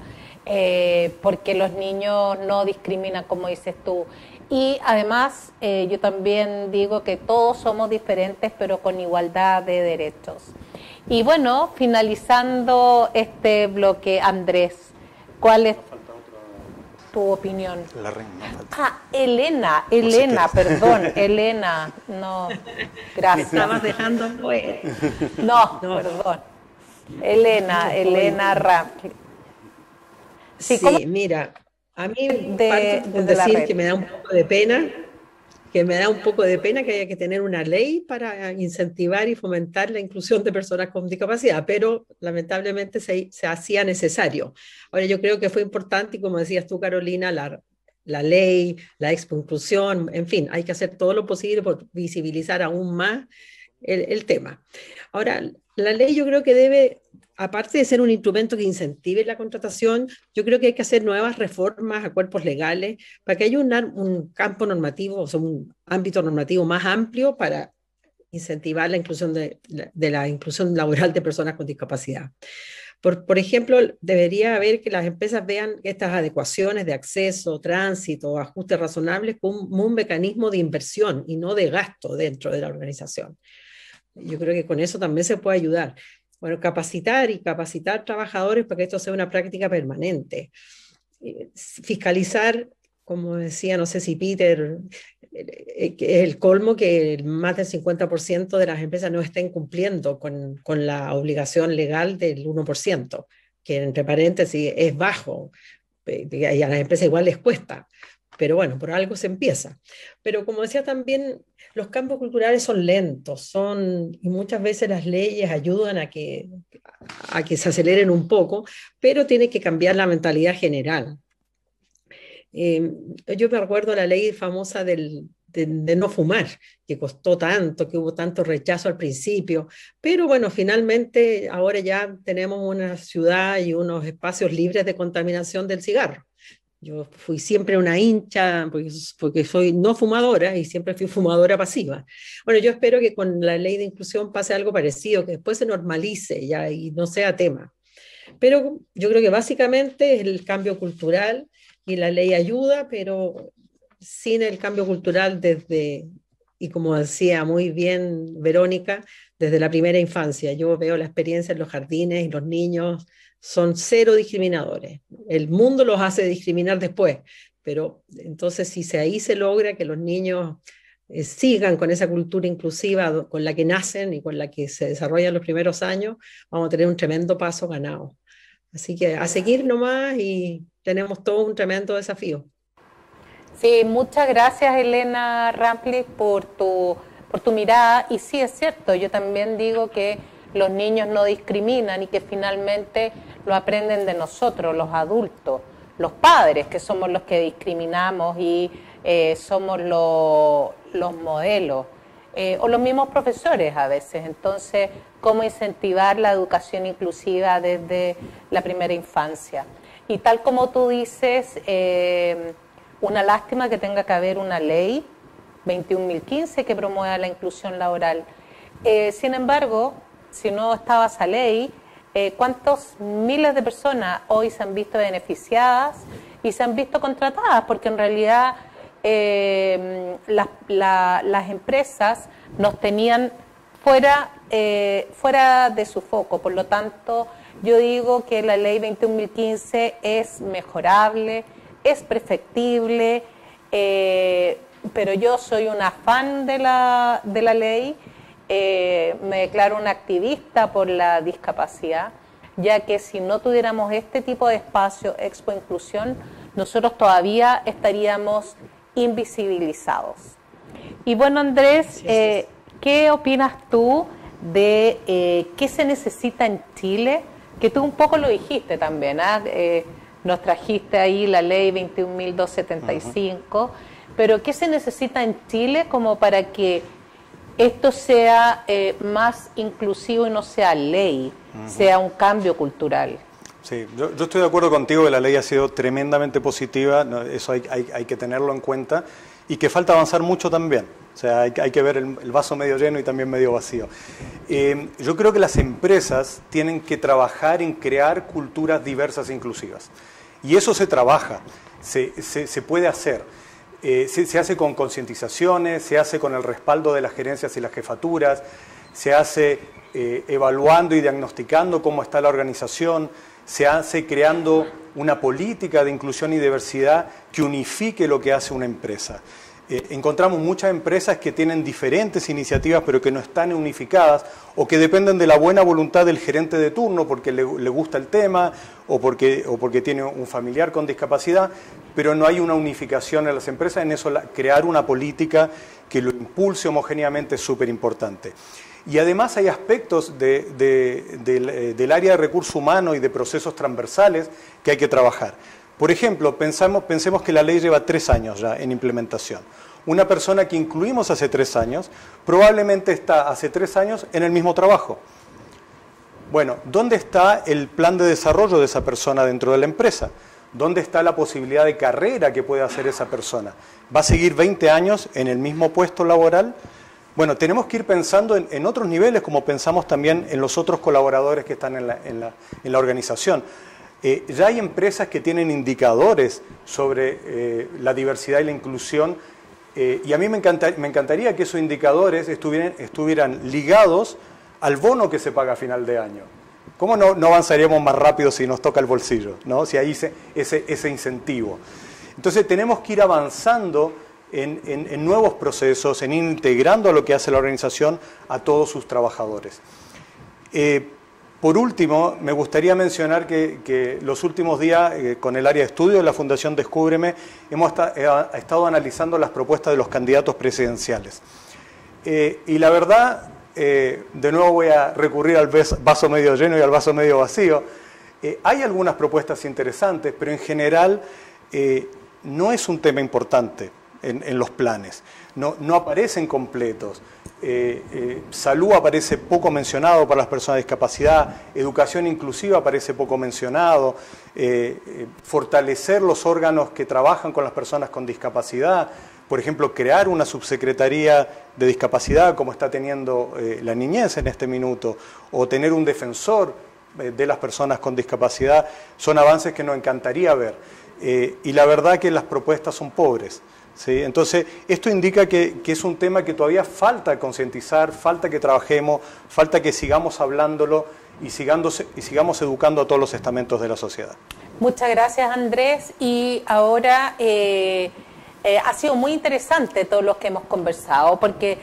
porque los niños no discriminan, como dices tú. Y además yo también digo que todos somos diferentes pero con igualdad de derechos. Y bueno, finalizando este bloque, Andrés, ¿cuál es tu opinión? La reina, no falta. Ah, Elena, perdón, Elena, no, gracias. Estabas dejando fuera. No, perdón. Elena Rampling. Sí, ¿cómo? mira, a mí De- parto por desde la decir red. que me da un poco de pena, que haya que tener una ley para incentivar y fomentar la inclusión de personas con discapacidad, pero lamentablemente se hacía necesario. Ahora yo creo que fue importante, y como decías tú, Carolina, la ley, la expo-inclusión, en fin, hay que hacer todo lo posible por visibilizar aún más el tema. Ahora, la ley yo creo que debe, aparte de ser un instrumento que incentive la contratación, yo creo que hay que hacer nuevas reformas a cuerpos legales para que haya un campo normativo, o sea, un ámbito normativo más amplio para incentivar la inclusión de la inclusión laboral de personas con discapacidad. Por ejemplo, debería haber que las empresas vean estas adecuaciones de acceso, tránsito, ajustes razonables como un mecanismo de inversión y no de gasto dentro de la organización. Yo creo que con eso también se puede ayudar. Bueno, capacitar trabajadores para que esto sea una práctica permanente. Fiscalizar, como decía, no sé si Peter, que es el colmo que más del 50% de las empresas no estén cumpliendo con la obligación legal del 1%, que entre paréntesis es bajo, y a las empresas igual les cuesta. Pero bueno, por algo se empieza. Pero como decía también, los cambios culturales son lentos, y muchas veces las leyes ayudan a que se aceleren un poco, pero tiene que cambiar la mentalidad general. Yo me acuerdo la ley famosa de no fumar, que costó tanto, que hubo tanto rechazo al principio, pero bueno, finalmente ahora ya tenemos una ciudad y unos espacios libres de contaminación del cigarro. Yo fui siempre una hincha, porque soy no fumadora y siempre fui fumadora pasiva. Bueno, yo espero que con la ley de inclusión pase algo parecido, que después se normalice ya y no sea tema. Pero yo creo que básicamente es el cambio cultural y la ley ayuda, pero sin el cambio cultural y como decía muy bien Verónica, desde la primera infancia. Yo veo la experiencia en los jardines y los niños son cero discriminadores. El mundo los hace discriminar después, pero entonces si ahí se logra que los niños sigan con esa cultura inclusiva con la que nacen y con la que se desarrollan los primeros años, vamos a tener un tremendo paso ganado. Así que a seguir nomás y tenemos todo un tremendo desafío. Sí, muchas gracias Elena Rampling por tu mirada, y sí es cierto, yo también digo que los niños no discriminan y que finalmente lo aprenden de nosotros, los adultos, los padres, que somos los que discriminamos y somos los modelos, o los mismos profesores a veces. Entonces, ¿cómo incentivar la educación inclusiva desde la primera infancia? Y tal como tú dices, una lástima que tenga que haber una ley 21.015 que promueva la inclusión laboral. Sin embargo, si no estaba esa ley, ¿cuántos miles de personas hoy se han visto beneficiadas y se han visto contratadas? Porque en realidad las empresas nos tenían fuera de su foco. Por lo tanto, yo digo que la ley 21.015 es mejorable, es perfectible, pero yo soy una fan de la ley. Me declaro una activista por la discapacidad, ya que si no tuviéramos este tipo de espacio, Expo Inclusión, nosotros todavía estaríamos invisibilizados. Y bueno, Andrés, ¿qué opinas tú de qué se necesita en Chile? Que tú un poco lo dijiste también, ¿eh? Nos trajiste ahí la ley 21.275, pero ¿qué se necesita en Chile como para que esto sea más inclusivo y no sea ley, sea un cambio cultural? Sí, yo estoy de acuerdo contigo que la ley ha sido tremendamente positiva, ¿no? Eso hay que tenerlo en cuenta, y que falta avanzar mucho también. O sea, hay que ver el vaso medio lleno y también medio vacío. Yo creo que las empresas tienen que trabajar en crear culturas diversas e inclusivas. Y eso se trabaja, se puede hacer. Se hace con concientizaciones, se hace con el respaldo de las gerencias y las jefaturas, se hace evaluando y diagnosticando cómo está la organización, se hace creando una política de inclusión y diversidad que unifique lo que hace una empresa. Encontramos muchas empresas que tienen diferentes iniciativas pero que no están unificadas o que dependen de la buena voluntad del gerente de turno porque le gusta el tema o porque tiene un familiar con discapacidad, pero no hay una unificación en las empresas. En eso crear una política que lo impulse homogéneamente es súper importante. Y además hay aspectos del área de recursos humanos y de procesos transversales que hay que trabajar. Por ejemplo, pensemos que la ley lleva 3 años ya en implementación. Una persona que incluimos hace 3 años, probablemente está hace 3 años en el mismo trabajo. Bueno, ¿dónde está el plan de desarrollo de esa persona dentro de la empresa? ¿Dónde está la posibilidad de carrera que puede hacer esa persona? ¿Va a seguir 20 años en el mismo puesto laboral? Bueno, tenemos que ir pensando en otros niveles, como pensamos también en los otros colaboradores que están en la organización. Ya hay empresas que tienen indicadores sobre la diversidad y la inclusión, y a mí me encantaría que esos indicadores estuvieran ligados al bono que se paga a final de año. ¿Cómo no avanzaríamos más rápido si nos toca el bolsillo, ¿no? Si hay ese incentivo? Entonces tenemos que ir avanzando en nuevos procesos, en ir integrando a lo que hace la organización a todos sus trabajadores. Por último, me gustaría mencionar que los últimos días, con el área de estudio de la Fundación Descúbreme, hemos estado analizando las propuestas de los candidatos presidenciales. Y la verdad, de nuevo voy a recurrir al vaso medio lleno y al vaso medio vacío. Hay algunas propuestas interesantes, pero en general no es un tema importante en los planes. No aparecen completos. Salud aparece poco mencionado para las personas de discapacidad, educación inclusiva aparece poco mencionado, fortalecer los órganos que trabajan con las personas con discapacidad, por ejemplo, crear una subsecretaría de discapacidad como está teniendo la niñez en este minuto, o tener un defensor de las personas con discapacidad, son avances que nos encantaría ver. Y la verdad que las propuestas son pobres. ¿Sí? Entonces, esto indica que es un tema que todavía falta concientizar, falta que trabajemos, falta que sigamos hablándolo y sigamos educando a todos los estamentos de la sociedad. Muchas gracias, Andrés. Y ahora ha sido muy interesante todo lo que hemos conversado, porque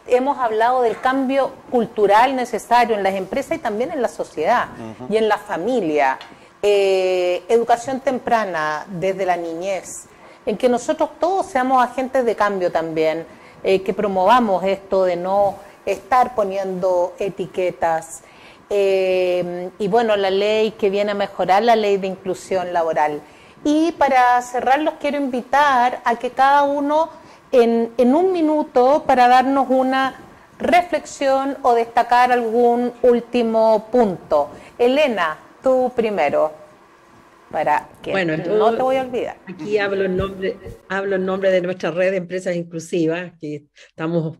hemos hablado del cambio cultural necesario en las empresas y también en la sociedad y en la familia. Educación temprana desde la niñez, en que nosotros todos seamos agentes de cambio también, que promovamos esto de no estar poniendo etiquetas. Y bueno, la ley que viene a mejorar la ley de inclusión laboral. Y para cerrar los quiero invitar a que cada uno en un minuto para darnos una reflexión o destacar algún último punto. Elena, tú primero. Para que bueno, no te voy a olvidar. Aquí hablo en nombre de nuestra red de empresas inclusivas, que estamos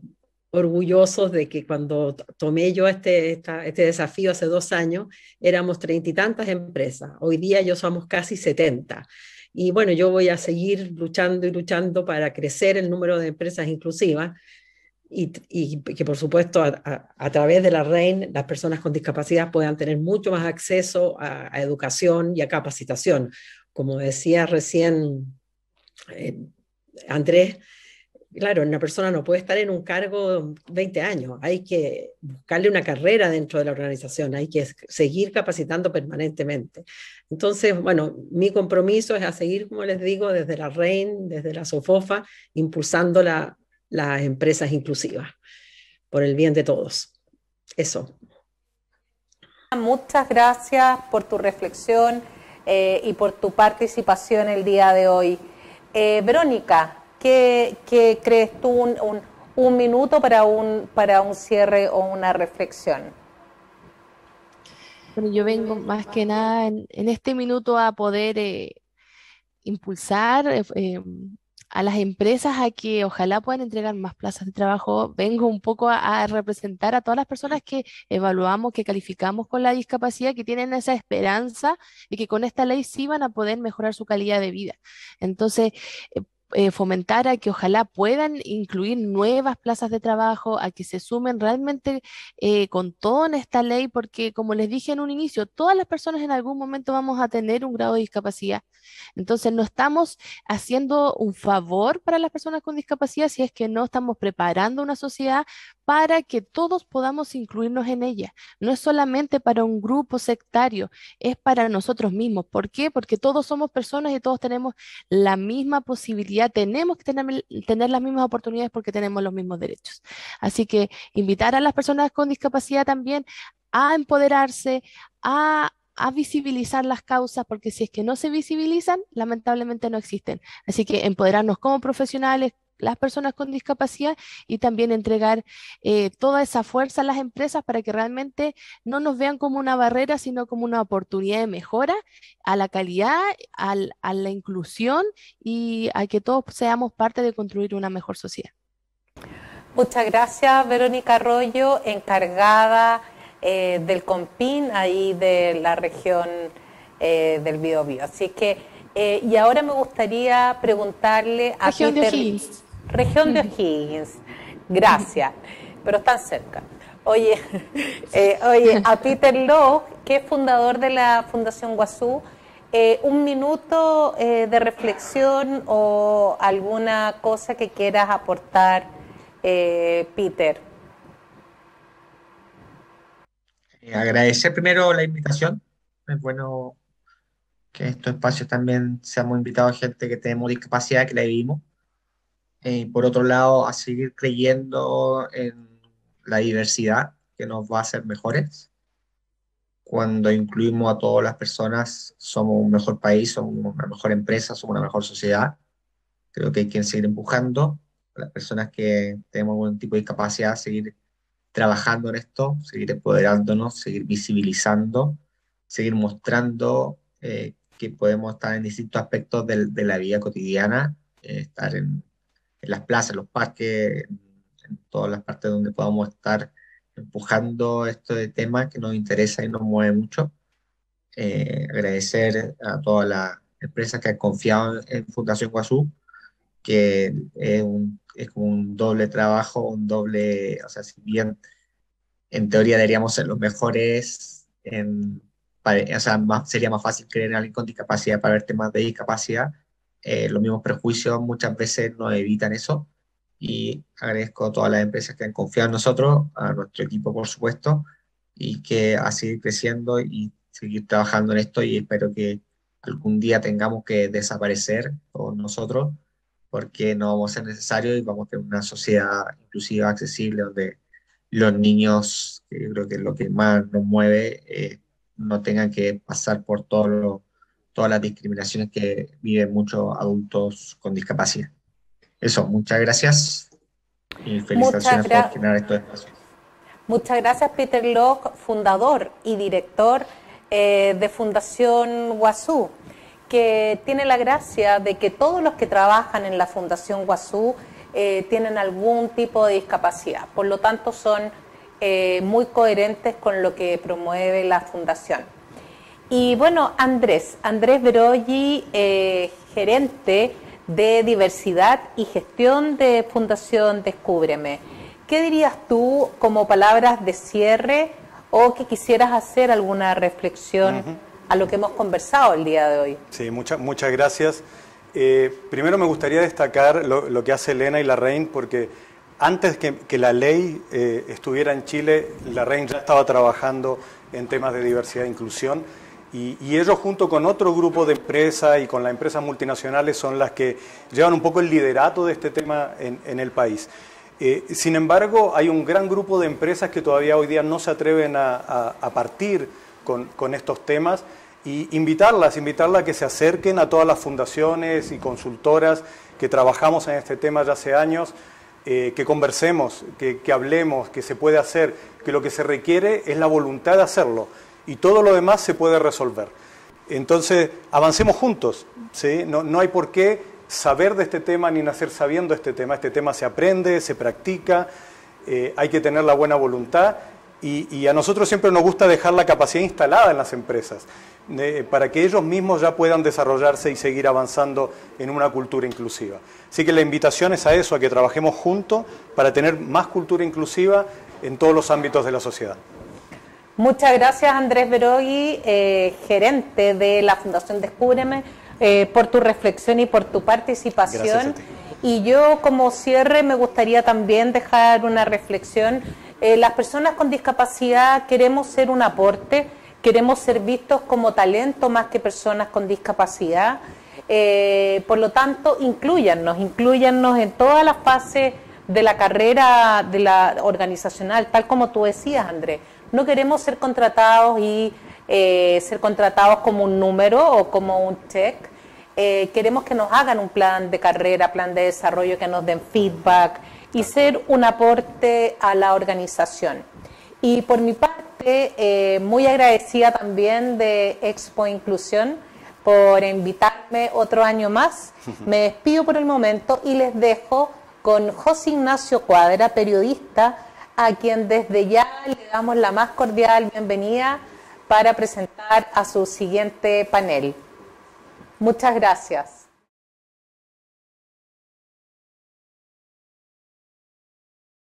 orgullosos de que cuando tomé yo este desafío hace 2 años, éramos 30 y tantas empresas. Hoy día yo somos casi 70. Y bueno, yo voy a seguir luchando y luchando para crecer el número de empresas inclusivas y que por supuesto a través de la REIN las personas con discapacidad puedan tener mucho más acceso a educación y a capacitación. Como decía recién Andrés, claro, una persona no puede estar en un cargo 20 años, hay que buscarle una carrera dentro de la organización, hay que seguir capacitando permanentemente. Entonces, bueno, mi compromiso es a seguir, como les digo, desde la REIN, desde la SOFOFA, impulsando las empresas inclusivas, por el bien de todos. Eso. Muchas gracias por tu reflexión y por tu participación el día de hoy. Verónica, ¿qué crees tú un minuto para un cierre o una reflexión? Bueno, yo vengo más que nada en este minuto a poder impulsar a las empresas a que ojalá puedan entregar más plazas de trabajo. Vengo un poco a representar a todas las personas que evaluamos, que calificamos con la discapacidad, que tienen esa esperanza de que con esta ley sí van a poder mejorar su calidad de vida. Entonces, fomentar a que ojalá puedan incluir nuevas plazas de trabajo, a que se sumen realmente con todo en esta ley, porque como les dije en un inicio, todas las personas en algún momento vamos a tener un grado de discapacidad. Entonces no estamos haciendo un favor para las personas con discapacidad si es que no estamos preparando una sociedad para que todos podamos incluirnos en ella. No es solamente para un grupo sectario, es para nosotros mismos. ¿Por qué? Porque todos somos personas y todos tenemos la misma posibilidad, tenemos que tener las mismas oportunidades porque tenemos los mismos derechos. Así que invitar a las personas con discapacidad también a empoderarse, a visibilizar las causas, porque si es que no se visibilizan, lamentablemente no existen. Así que empoderarnos como profesionales, las personas con discapacidad, y también entregar toda esa fuerza a las empresas para que realmente no nos vean como una barrera, sino como una oportunidad de mejora a la calidad, a la inclusión y a que todos seamos parte de construir una mejor sociedad. Muchas gracias, Verónica Arroyo, encargada del COMPIN, ahí de la región del Biobío. Así que, y ahora me gustaría preguntarle a Región Peter, de O'Higgins. Región de O'Higgins, gracias, pero están cerca. Oye, a Peter Locke, que es fundador de la Fundación Guazú, un minuto de reflexión o alguna cosa que quieras aportar, Peter. Agradecer primero la invitación. Es bueno que en estos espacios también seamos invitados a gente que tenemos discapacidad, que la vivimos. Por otro lado, a seguir creyendo en la diversidad que nos va a hacer mejores. Cuando incluimos a todas las personas, somos un mejor país, somos una mejor empresa, somos una mejor sociedad. Creo que hay que seguir empujando a las personas que tenemos algún tipo de discapacidad, seguir trabajando en esto, seguir empoderándonos, seguir visibilizando, seguir mostrando que podemos estar en distintos aspectos de la vida cotidiana, estar en las plazas, en los parques, en todas las partes donde podamos estar empujando este tema que nos interesa y nos mueve mucho. Agradecer a todas las empresas que han confiado en Fundación Guazú, que es como un doble trabajo, o sea, si bien en teoría deberíamos ser los mejores, o sea, sería más fácil creer en alguien con discapacidad para ver temas de discapacidad, los mismos prejuicios muchas veces nos evitan eso, y agradezco a todas las empresas que han confiado en nosotros, a nuestro equipo por supuesto, y que a seguir creciendo y seguir trabajando en esto, y espero que algún día tengamos que desaparecer todos nosotros, porque no vamos a ser necesarios y vamos a tener una sociedad inclusiva, accesible, donde los niños, que yo creo que es lo que más nos mueve, no tengan que pasar por todas las discriminaciones que viven muchos adultos con discapacidad. Eso, muchas gracias y felicitaciones por generar estos espacios. Muchas gracias, Peter Locke, fundador y director de Fundación Guazú, que tiene la gracia de que todos los que trabajan en la Fundación Guazú tienen algún tipo de discapacidad, por lo tanto son muy coherentes con lo que promueve la Fundación. Y bueno, Andrés Verolli, gerente de diversidad y gestión de Fundación Descúbreme, ¿qué dirías tú como palabras de cierre o que quisieras hacer alguna reflexión a lo que hemos conversado el día de hoy? Sí, muchas gracias. Primero me gustaría destacar lo que hace Elena y la REIN, porque antes que la ley estuviera en Chile, la REIN ya estaba trabajando en temas de diversidad e inclusión, y ellos junto con otro grupo de empresas y con las empresas multinacionales son las que llevan un poco el liderato de este tema en el país. Sin embargo, hay un gran grupo de empresas que todavía hoy día no se atreven a partir con estos temas, y invitarlas a que se acerquen a todas las fundaciones y consultoras que trabajamos en este tema ya hace años, que conversemos, que hablemos, que se puede hacer, que lo que se requiere es la voluntad de hacerlo y todo lo demás se puede resolver. Entonces, avancemos juntos, ¿sí? No hay por qué saber de este tema ni nacer sabiendo este tema se aprende, se practica, hay que tener la buena voluntad y a nosotros siempre nos gusta dejar la capacidad instalada en las empresas, para que ellos mismos ya puedan desarrollarse y seguir avanzando en una cultura inclusiva. Así que la invitación es a eso, a que trabajemos juntos para tener más cultura inclusiva en todos los ámbitos de la sociedad. Muchas gracias, Andrés Berogui, gerente de la Fundación Descúbreme, por tu reflexión y por tu participación. Gracias a ti. Y yo, como cierre, me gustaría también dejar una reflexión. Las personas con discapacidad queremos ser un aporte, queremos ser vistos como talento más que personas con discapacidad. Por lo tanto, inclúyannos en todas las fases de la carrera de la organizacional, tal como tú decías, Andrés. No queremos ser contratados y ser contratados como un número o como un check. Queremos que nos hagan un plan de carrera, plan de desarrollo, que nos den feedback y ser un aporte a la organización. Y por mi parte, muy agradecida también de Expo Inclusión por invitarme otro año más. Me despido por el momento y les dejo con José Ignacio Cuadra, periodista, a quien desde ya le damos la más cordial bienvenida para presentar a su siguiente panel. Muchas gracias.